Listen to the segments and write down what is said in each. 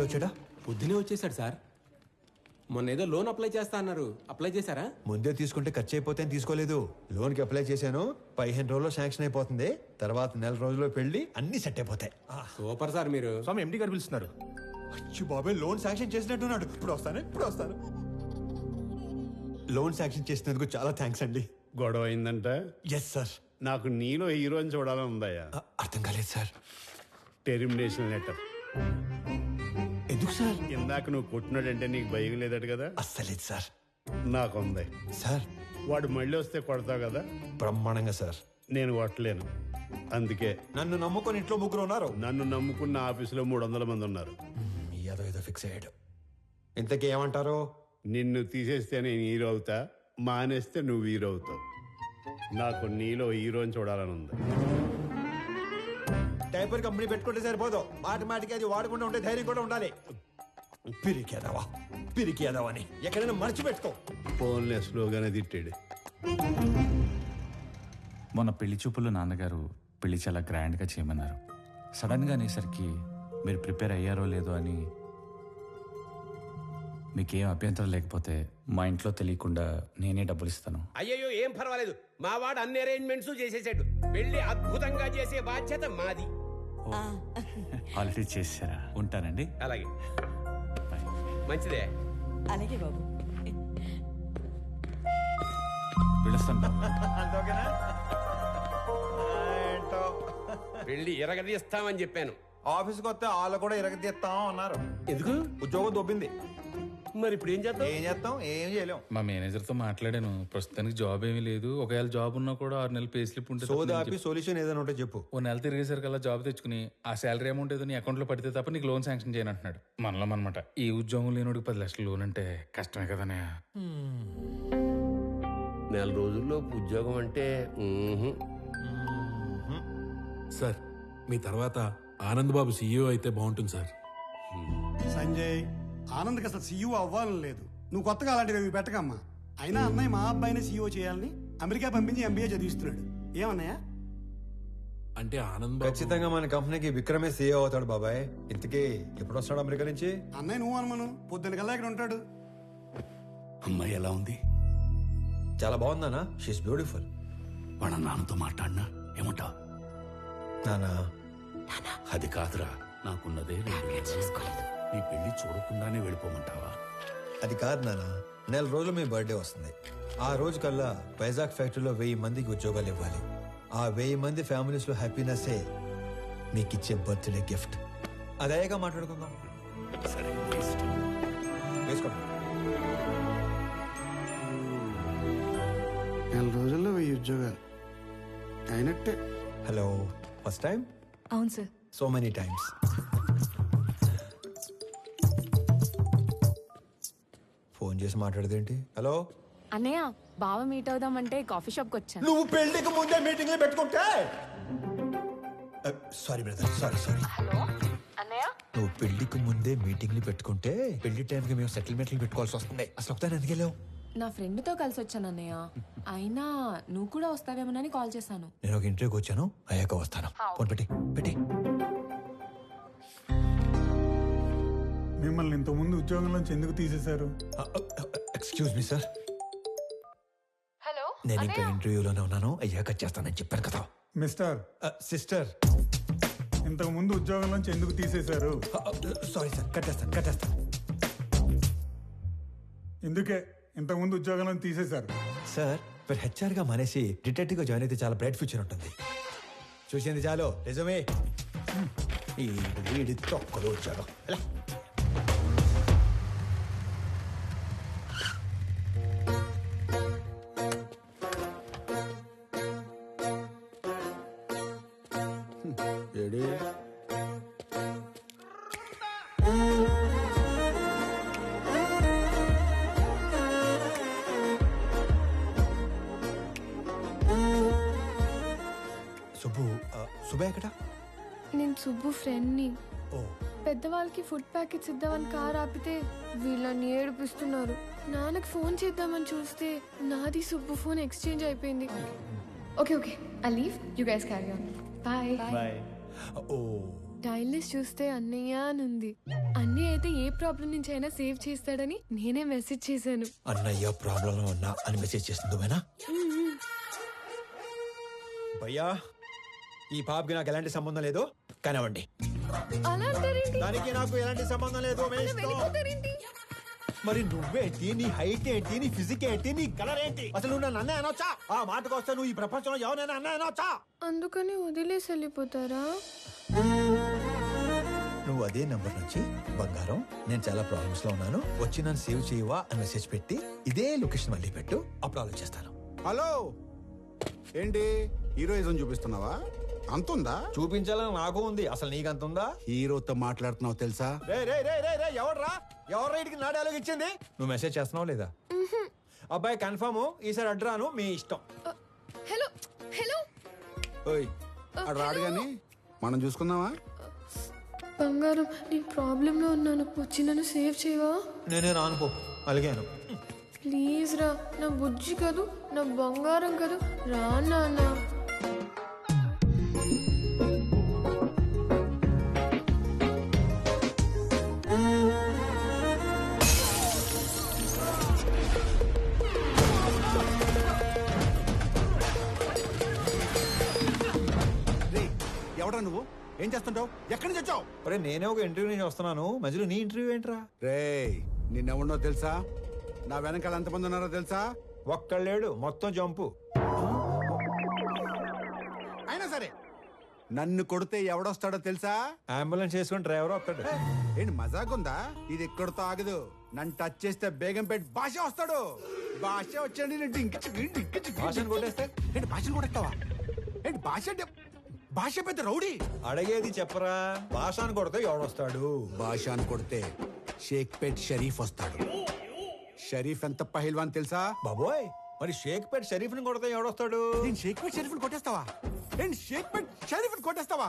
వచ్చాడా? పొద్దునే వచ్చేసాడు సార్. మొన్న ఏదో లోన్ అప్లై చేస్తా అన్నారు, అప్లై చేశారా? ముందే తీసుకుంటే ఖర్చు అయిపోతే తీసుకోలేదు. లోన్కి అప్లై చేశాను, 15 రోజుల్లో శాంక్షన్ అయిపోతుంది. తర్వాత 1 రోజుల్లో పెళ్లి, అన్ని సెట్ అయిపోతాయి. సూపర్ సార్ మీరు. స్వామి ఎండి గారు పిలుస్తున్నారు. అచ్చి బాబాయ్, లోన్ శాంక్షన్ చేసినట్టున్నాడు. ఇప్పుడు వస్తాను. లోన్ శాంక్షన్ చేసినందుకు చాలా థ్యాంక్స్ అండి. గొడవ అయిందంట. Yes sir. నాకు నీలో హీరోని చూడాలని ఉందయ్యా. అర్థం కాలేదు సార్. Termination letter. ఎందుకు సార్? ఇందాక నువ్వు కొట్టినాడంటే నీకు భయం లేదట కదా? అస్సలేదు సార్. నాకుంది సార్. వాడు మళ్ళీ వస్తే కొడతావు కదా? బ్రహ్మాండంగా సార్. నేను కొట్టలేను. అందుకే నన్ను నమ్ముకొని ఇంట్లో 3 ఉన్నారు. నన్ను నమ్ముకున్న ఆఫీసులో 300 మంది ఉన్నారు. ఏదో ఫిక్స్ అయ్యాడు. ఇంతకీ ఏమంటారు? నిన్ను తీసేస్తే నేను హీరో అవుతా, మానేస్తే నువ్వు హీరో అవుతావు. నాకు నీలో హీరోని చూడాలని ఉంది. డైపర్ కంపెనీ పెట్టుకుంటే సరిపోదు, మాటికి అది వాడకుండా ఉంటే ధైర్యం కూడా ఉండాలి. పిరికేదావా అని ఎక్కడైనా మర్చిపెట్టుకో. ఫోన్లే స్లోగానే తిట్టాడు. మొన్న పెళ్లి చూపుల్లో నాన్నగారు పెళ్లి చాలా గ్రాండ్గా చేయమన్నారు. సడన్గా అనేసరికి మీరు ప్రిపేర్ అయ్యారో లేదో అని. మీకేం అభ్యంతరం లేకపోతే మా ఇంట్లో తెలియకుండా నేనే డబ్బులు ఇస్తాను. అయ్యయ్యో, ఏం పర్వాలేదు. మా వాడు అన్ని అరేంజ్మెంట్స్ చేసేసాడు. పెళ్లి అద్భుతంగా చేసే బాధ్యత మాది. ఆల్రెడీ చేశారా? ఉంటానండి. అలాగే, మంచిదే. అలాగే బాబు. పిలుస్తాను. పెళ్లి ఇరగదీస్తామని చెప్పాను. ఆఫీస్కి వస్తే వాళ్ళు కూడా ఇరగదీస్తాం అన్నారు. ఎందుకు? ఉద్యోగం దొబ్బింది. మరి ఇప్పుడు ఏం చేద్దాం? ఏం చేయలేం. మా మేనేజర్తో మాట్లాడాను. ప్రస్తుతానికి జాబ్ ఏమీ లేదు. ఒకవేళ జాబ్ ఉన్నా కూడా 6 నెలలు పే స్లిప్ ఉంటుంది. సోదాపి సొల్యూషన్ ఏదైనా ఉంటే చెప్పు. ఓ నెల తిరిగేసరికల్లా జాబ్ తెచ్చుకుని ఆ శాలరీ అమౌంట్ ఏదో నీ అకౌంట్లో పడితే తప్ప నీకు లోన్ శాంక్షన్ చేయను అంటున్నాడు. మనలో అనమాట. ఈ ఉద్యోగం లేనోడికి 10 లక్షలు లోన్ అంటే కష్టమే కదనే. నెల రోజుల్లో ఉద్యోగం అంటే సార్, మీ తర్వాత ఆనంద్ బాబు సీఈఓ అయితే బాగుంటుంది సార్. సంజయ్, ఆనంద్కి అసలు సీఈఓ అవ్వాలని లేదు. నువ్వు కొత్తగా అలాంటివి పెట్టకమ్మా. అయినా అన్నయ్య మా అబ్బాయిని సీఈఓ చేయాలని అమెరికా పంపించి ఎంబీఏ చదివిస్తున్నాడు. ఏమన్నయ్య? అంటే ఆనంద్ బాబు ఖచ్చితంగా మన కంపెనీకి విక్రమే సీఈఓ అవుతాడు బాబాయ్. ఇంతకీ ఎప్పుడు వస్తాడు అమెరికా నుంచి? అన్నయ్య నువ్వు అనుమాను, పొద్దున్న కల్లా ఇక్కడ ఉంటాడు. అమ్మాయి ఎలా ఉంది? చాలా బాగుందానా? She is beautiful. వాళ్ళ నాన్నతో మాట్లాడినా ఏమంటా? నానా, అది కాదురా, నాకున్నదే 2 నెలలు. నీ పెళ్లి చూడకుండానే వెళ్ళిపోమంటావా? అది కాదు నానా. 1 రోజులు మీ బర్త్డే వస్తుంది. ఆ రోజు కల్లా వైజాగ్ ఫ్యాక్టరీలో 1000 మందికి ఉద్యోగాలు ఇవ్వాలి. ఆ 1000 మంది ఫ్యామిలీస్ లో హ్యాపీనెస్సే మీకు ఇచ్చే బర్త్డే గిఫ్ట్. అదేగా మాట్లాడుకుందాం. సరే, వేసుకోండి. 1 రోజుల్లో 1000 ఉద్యోగాలు అయినట్టే. Hello, first time? అవును sir. So many times. Phone చేసి మాట్లాడదేంటి? హలో అన్నయ్య, బావ మీట్ అవుదామంటే కాఫీ షాప్కి వచ్చాను. నువ్వు పెళ్లికి ముందే మీటింగ్లు పెట్టుకుంటే. Sorry brother, sorry. హలో అన్నయ్య, నువ్వు పెళ్లికి ముందే మీటింగ్లు పెట్టుకుంటే పెళ్లి టైంకి మేము సెటిల్మెంట్లు పెట్టుకోవాల్సి వస్తుంది. అసలు ఒకసారి ఎందుకు వెళ్ళావు? నా ఫ్రెండ్తో కలిసి వచ్చాను అన్నయ్య. అయినా నువ్వు కూడా వస్తావేమోనని కాల్ చేశాను. నేను ఒక ఇంటర్వ్యూకి వచ్చాను, అయ్యాక వస్తాను. ఫోన్ పెట్టి. మిమ్మల్ని ఇంతకుముందు ఉద్యోగంలోంచి ఎందుకు తీసేశారు? Excuse me sir. హలో, నేను ఇంకా ఇంటర్వ్యూలోనే ఉన్నాను, అయ్యాక చేస్తానని చెప్పాను కదా. మిస్టర్ సిస్టర్, ఇంతకు ముందు ఉద్యోగంలోంచి ఎందుకు తీసేశారు? సారీ సార్, కట్టేస్తాను. ఇందుకే ఇంతకుముందు ఉద్యోగంలో తీసేశారు. సార్, మీరు హెచ్ఆర్ గా మానేసి డిటెక్టివ్ గా జాయిన్ అయితే చాలా బ్రైట్ ఫ్యూచర్ ఉంటుంది. చూసింది చాలు, నిజమే. ఈ వీడి తొక్కలు వచ్చాడు. సుబ్బు ఎక్కడ? నేను సుబ్బు ఫ్రెండ్ని. ఓ, పెద్దవాళ్ళకి ఫుడ్ ప్యాకెట్స్ ఇద్దామని కార్ ఆపితే వీళ్ళని ఏడిపిస్తున్నారు. నాన్నకి ఫోన్ చేద్దామని చూస్తే నాది సుబ్బు ఫోన్ ఎక్స్చేంజ్ అయిపోయింది. Okay, I leave, you guys carry on. Bye. ఓ డైల్ లిస్ట్ చూస్తే అన్నయ్య అని ఉంది. అన్నయ్య అయితే ఏ ప్రాబ్లం నుంచి అయినా సేవ్ చేస్తాడని నేనే మెసేజ్ చేశాను. అన్నయ్య ప్రాబ్లం ఉన్నా అని మెసేజ్ చేస్తుంది భయనా. భయ్యా ఈ పాపకి నాకు ఎలాంటి సంబంధం లేదు కానివ్వండి. అలా అంటారేంటి? దానికి నాకు ఎలాంటి సంబంధం లేదు. మీ ఇష్టం. వెళ్ళిపోతారేంటి? మరి నువ్వేంటి, నీ హైట్ ఏంటి, నీ ఫిజిక్ ఏంటి, నీ కలర్ ఏంటి, అసలు నువ్వు నన్ను అన్నయ్య అనొచ్చా? ఆ మాటకు వస్తే నువ్వు ఈ ప్రపంచంలో ఎవరైనా అన్నయ్య అనొచ్చా? అందుకని వదిలేసి వెళ్ళిపోతారా? నువ్వు అదే నంబర్ నుంచి బంగారం నేను చాలా ప్రాబ్లమ్స్ లో ఉన్నాను వచ్చి నన్ను సేవ్ చేయవా అని మెసేజ్ పెట్టి ఇదే లొకేషన్ మళ్ళీ పెట్టు, అప్పుడు ఆలోచిస్తాను. హలో, ఏంటి హీరోయిజం చూపిస్తున్నావా? అంతుందా? చూపించాలని నాకు ఉంది, అసలు నీకంత ఉందా? హీరోతో మాట్లాడుతున్నావు తెలుసా? ఎవడ్రా ఇటుకి నా డైలాగ్ ఇచ్చింది? నువ్వు మెసేజ్ చేస్తున్నావు లేదా? అబ్బాయి కన్ఫర్మ్, ఈసారి అడ్రాను, మీ ఇష్టం. హలో హలో ఓయ్ అడు రాడు గాని మనం చూసుకుందామా? బంగారం, నేను ప్రాబ్లంలో ఉన్నాను, వచ్చి నన్ను సేవ్ చేయవా? నేనే రానుకో అలిగాను. ప్లీజ్ రా, నా బుజ్జి కాదు, నా బంగారం కాదు, రా నాన్న. ఎవడా నువ్వు? ఏం చేస్తుంటావు? ఎక్కడి నుంచి వచ్చావు? అరే నేనే ఒక ఇంటర్వ్యూ నుంచి వస్తున్నాను, మధ్యలో నీ ఇంటర్వ్యూ ఏంట్రా? రే నిన్నెవడో తెలుసా? నా వెనకాల ఎంతమంది ఉన్నారో తెలుసా? ఒక్కళ్ళేడు, మొత్తం జంపు. అయినా సరే నన్ను కొడితే ఎవడొస్తాడో తెలుసా? అంబులెన్స్ చేసుకుని డ్రైవర్ వస్తాడు. ఏంటి మజాకుందా? ఇది ఎక్కడితో ఆగదు. నన్ను టచ్ చేస్తే బేగంపేట భాష వస్తాడు. భాష వచ్చాడు. భాషను కొట్టేస్తే ఏంటి భాషను కొట్టేస్తావా? ఏంటి భాష అంటే భాష పెద్ద రౌడీ. అడిగేది చెప్పరా, భాషను కొడితే ఎవడొస్తాడు? భాషను కొడితే షేక్పేట్ షరీఫ్ వస్తాడు. షరీఫ్ ఎంత పహిల్వాన్ తెలుసా? బాబోయ్, మరి షేక్పేట్ షరీఫ్ ని కొడితే ఎవడొస్తాడు? నేను షేక్పేట్ షరీఫ్ కొట్టేస్తావా? నేను షేక్పేట్ షరీఫ్ కొట్టేస్తావా?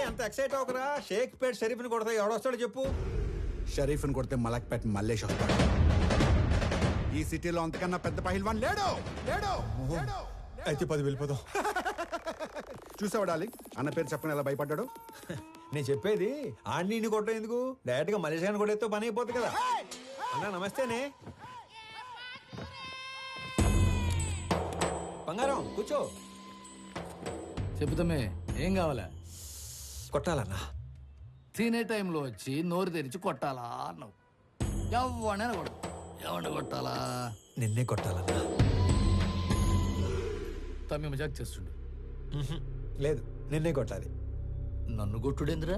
ఎంత ఎక్సైట్ అవకరా. షేక్పేట్ షరీఫ్ ని కొడితే ఎవడొస్తాడు చెప్పు? షరీఫ్ ని కొడితే మలక్పేట్ మల్లేష్ వస్తాడు. ఈ సిటీలో అంతకన్నా పెద్ద పహిల్వాన్ లేడు. లేడు లేడు. అయితే 10 వెళ్ళిపోదాం. చూసావా డార్లింగ్, అన్న పేరు చెప్పని ఎలా భయపడ్డాడు? నేను చెప్పేది ఆడిని కొట్టడం ఎందుకు, డైరెక్ట్ గా మలేషియాని కొట్టేస్తే పని అయిపోతుంది కదా. అన్నా నమస్తేనే. బంగారం కూర్చో. చెబుతామే, ఏం కావాలా? కొట్టాలన్నా. తినే టైంలో వచ్చి నోరు తెరిచి కొట్టాలా అన్నావు. ఎవడైనా కొడు. ఎవరిని కొట్టాలా? నిన్నే కొట్టాలన్నా. తమ్మి మజాక్ చేస్తుండు. లేదు, నిన్నే కొట్టాలి. నన్ను కొట్టుడేంద్రా?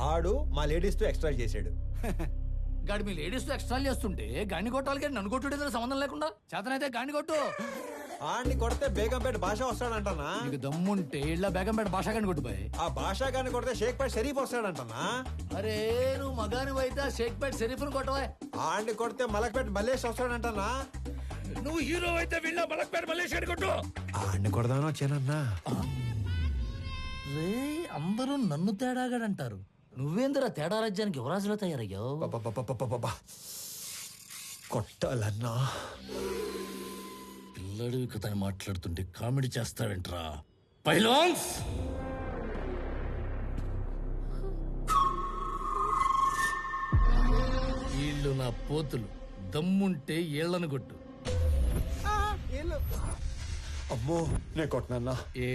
ఆడు మా లేడీస్ తో ఎక్స్ట్రా చేసాడు. గాడి మీ లేడీస్ తో ఎక్స్ట్రా చేస్తుంటే గాడిని కొట్టాలి కానీ నన్ను కొట్టుడేంద్రా సంబంధం లేకుండా? చేతనైతే గాడిని కొట్టు. ఆడిని కొడితే బేగంపేట భాష వస్తాడంటనా? నీకు దమ్ముంటే ఇళ్ళ బేగంపేట భాష గాని కొట్టుపోయి. ఆ భాషా గాని కొడితే షేక్పేట్ షరీఫ్ వస్తాడంటనా? అరే నువ్వు మగాని అయితే షేక్పేట్ షరీఫ్ను కొట్టవా? ఆడిని కొడితే మలక్పేట మల్లేష్ వస్తాడంటనా? నువ్వు హీరో అయితే వీళ్ళ మలక్పేట మల్లేష్ గాని కొట్టు. ఆడిని కొడదానో వచ్చానన్నా. రే అందరూ నన్ను తేడాగాడంటారు. నువ్వేందిరా తేడా రాజ్యానికి యువరాజులో తయారయ్యావు? కొట్టాలన్నా. పిల్లడివి కథని మాట్లాడుతుంటే కామెడీ చేస్తావేంట్రా పైలాన్స్? వీళ్ళు నా పోతులు, దమ్ముంటే ఏళ్లను కొట్టు. అమ్మో, నేను కొట్టనన్నా. ఏ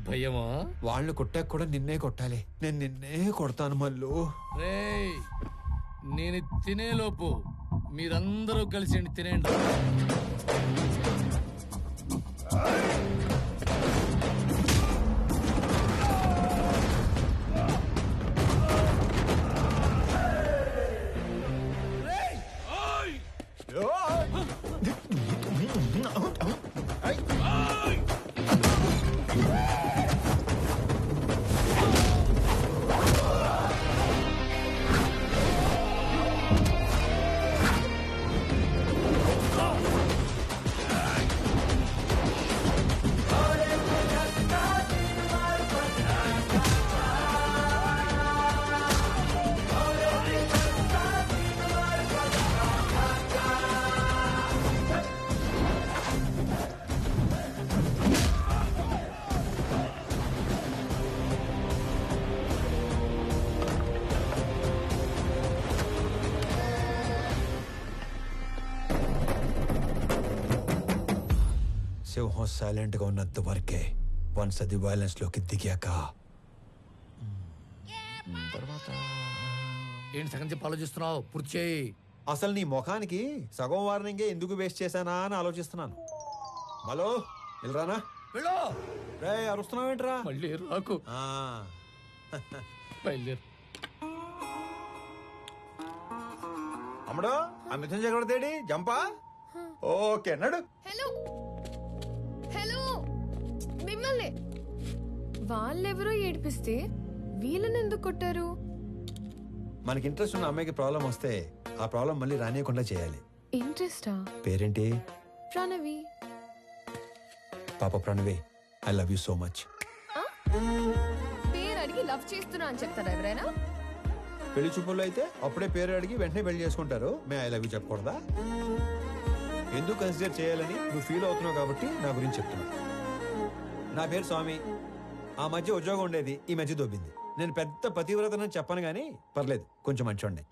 భయమా? వాళ్ళు కొట్టాక కూడా నిన్నే కొట్టాలి. నేను నిన్నే కొడతాను మళ్ళు. రేయ్ నేను తినేలోపు మీరందరూ కలిసి తినేయండి. సింహం సైలెంట్ గా ఉన్నంత వరకే. వన్స్ అది వైలెన్స్ లోకి దిగాక తర్వాత ఏంటి సగం చెప్పి ఆలోచిస్తున్నావు? పూర్తి చేయి. అసలు నీ ముఖానికి సగం వార్నింగే ఎందుకు వేస్ట్ చేశానా అని ఆలోచిస్తున్నాను. హలో వెళ్ళరానా? వెళ్ళు. రే అరుస్తున్నావేంట్రా? మళ్ళీ రాకు. బయలుదేరు. అమ్మడు ఆ మిథున్ చక్రవర్తి జంపా. ఓకే నడు. హలో హలో, మిమ్మల్ని వాళ్ళెవరో ఏడిపిస్తే వీళ్ళని ఎందుకు కొట్టారు? మనకి ఇంట్రెస్ట్ ఉన్న అమ్మాయికి ప్రాబ్లం వస్తే ఆ ప్రాబ్లం మళ్ళీ రానియకుండా చేయాలి. ఇంట్రెస్టా? పేరేంటి? ప్రణవి. పాప Pranavi, I love you so much. పేరు అడిగి లవ్ చేస్తున్నా అని చెప్తారా ఎవరైనా? పెళ్లి చూపుల్లో అయితే అప్పుడే పేరు అడిగి వెంటనే పెళ్లి చేసుకుంటారు. మే ఐ లవ్ యూ చెప్పకూడదా? ఎందుకు కన్సిడర్ చేయాలని నువ్వు ఫీల్ అవుతున్నావు కాబట్టి నా గురించి చెప్తున్నా. నా పేరు స్వామి. ఆ మధ్య ఉద్యోగం ఉండేది, ఈ మధ్య దొబ్బింది. నేను పెద్ద పతివ్రతనని చెప్పను గానీ పర్లేదు, కొంచెం మంచోండి.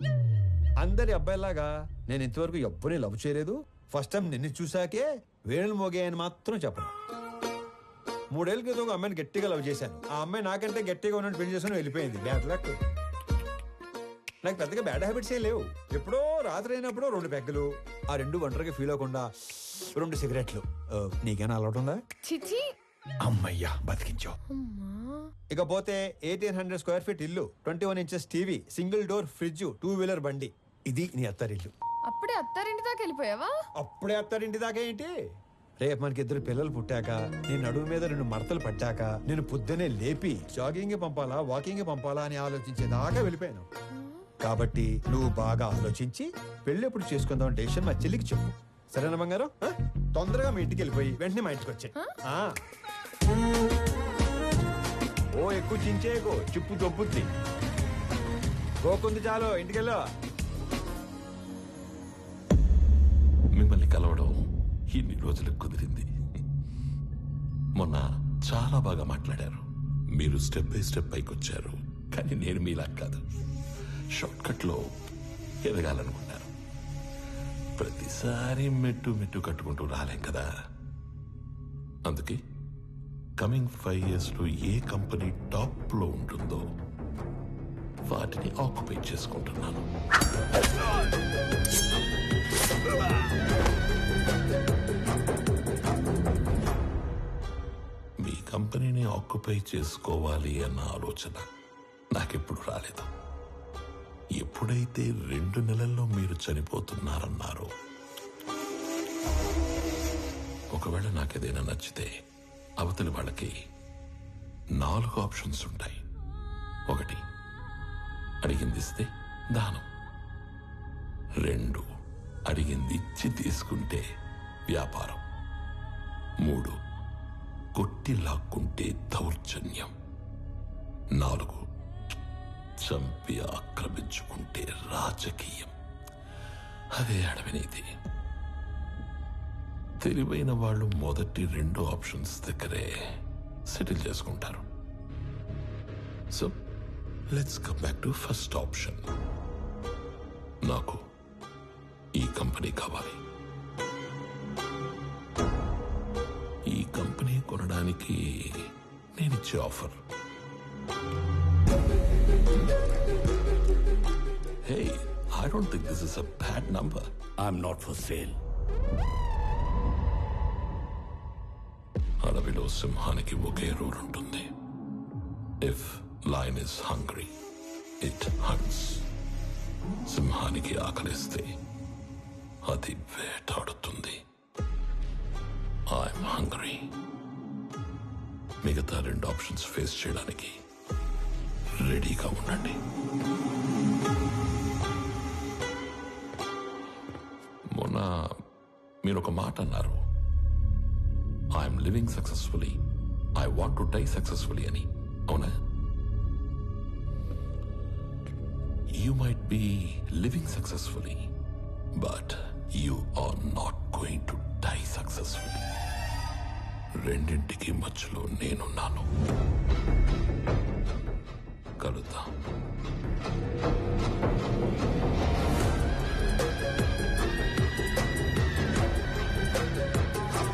అందరి అబ్బాయిలాగా నేను ఇంతవరకు ఎవ్వరిని లవ్ చేయలేదు. ఫస్ట్ టైం నిన్ను చూశాకే వేణులు మోగాయని మాత్రం చెప్పను. 3 ఏళ్ళ క్రితం ఒక అమ్మాయిని గట్టిగా లవ్ చేశాను. ఆ అమ్మాయి నాకంటే గట్టిగా ఉన్నట్టు పెళ్లి చేసుకుని వెళ్ళిపోయింది. Bad luck. నాకు పెద్దగా బ్యాడ్ హ్యాబిట్స్ ఏం లేవు. ఎప్పుడో రాత్రి అయినప్పుడు 2 పెగ్గలు, ఆ 2 ఒంటరిగా ఫీల్ అవ్వకుండా 2 సిగరెట్లు. నీకేనా అలవాటు ఉందా? చిచి. అమ్మయ్యా బతికించావు. ఇకపోతే 1800 స్క్వేర్ ఫీట్ ఇల్లు, 21 inches TV, single door fridge, 2 wheeler బండి. ఇది నీ అత్తారిల్లు. అప్పుడే అత్తారింటి దాకా వెళ్ళిపోయావా? అప్పుడే అత్తారింటి దాకా ఏంటి? రేపు మనకి 2 పిల్లలు పుట్టాక, నేను నడుము మీద 2 మడతలు పట్టాక, నేను పొద్దునే లేపి జాగింగ్ పంపాలా వాకింగ్ పంపాలా అని ఆలోచించేదాకా వెళ్ళిపోయాను. కాబట్టి నువ్వు బాగా ఆలోచించి పెళ్లి ఎప్పుడు చేసుకుందాం డెసిషన్ మా చెల్లికి చెప్పు. సరేనా బంగారం? తొందరగా మీ ఇంటికి వెళ్ళిపోయి వెంటనే మా ఇంటికి వచ్చాయి. ఓ ఎక్కువ చించేయకు, చిప్పు దొబ్బుద్ది. గోకుంది చాలు, ఇంటికెళ్ళు. మిమ్మల్ని కలవడం ఇన్ని రోజులకు కుదిరింది. మొన్న చాలా బాగా మాట్లాడారు. మీరు స్టెప్ బై స్టెప్ పైకి వచ్చారు. కానీ నేను మీలా కాదు, షార్ట్ కట్ లో ఎదగాలనుకున్నారు. ప్రతిసారి మెట్టు మెట్టు కట్టుకుంటూ రాలేం కదా. అందుకే కమింగ్ 5 years లో ఏ కంపెనీ టాప్ లో ఉంటుందో వాటిని ఆక్యుపై చేసుకుంటున్నాను. మీ కంపెనీని ఆక్యుపై చేసుకోవాలి అన్న ఆలోచన నాకెప్పుడు రాలేదు. ఎప్పుడైతే 2 నెలల్లో మీరు చనిపోతున్నారన్నారో, ఒకవేళ నాకేదైనా నచ్చితే అవతలి వాళ్ళకి 4 ఆప్షన్స్ ఉంటాయి. 1 అడిగింది ఇస్తే దానం, 2 అడిగింది ఇచ్చి తీసుకుంటే వ్యాపారం, 3 కొట్టి లాక్కుంటే దౌర్జన్యం, 4 చంపి ఆక్రమించుకుంటే రాజకీయం. అదే అడవినీతి. తెలివైన వాళ్ళు మొదటి 2 ఆప్షన్స్ దగ్గరే సెటిల్ చేసుకుంటారు. So let's come back to first option. నాకు ఈ కంపెనీ కావాలి. ఈ కంపెనీ కొనడానికి నేనిచ్చే offer, hey, I don't think this is a bad number. I'm not for sale. అడవిలో సింహానికి ఒకే రూల్ ఉంటుంది. If lion is hungry it haunts. సింహానికి ఆకలిస్తే అది వేటాడుతుంది. I'm hungry. మిగతా 2 ఆప్షన్స్ ఫేస్ చేయడానికి రెడీగా ఉండండి. మొన్న మీరు ఒక మాట అన్నారు, I'm living successfully, I want to die successfully అని. అవునా? You might be living successfully, but you are not going to die successfully. రెండింటికి మధ్యలో నేనున్నాను. కలుద్దాం.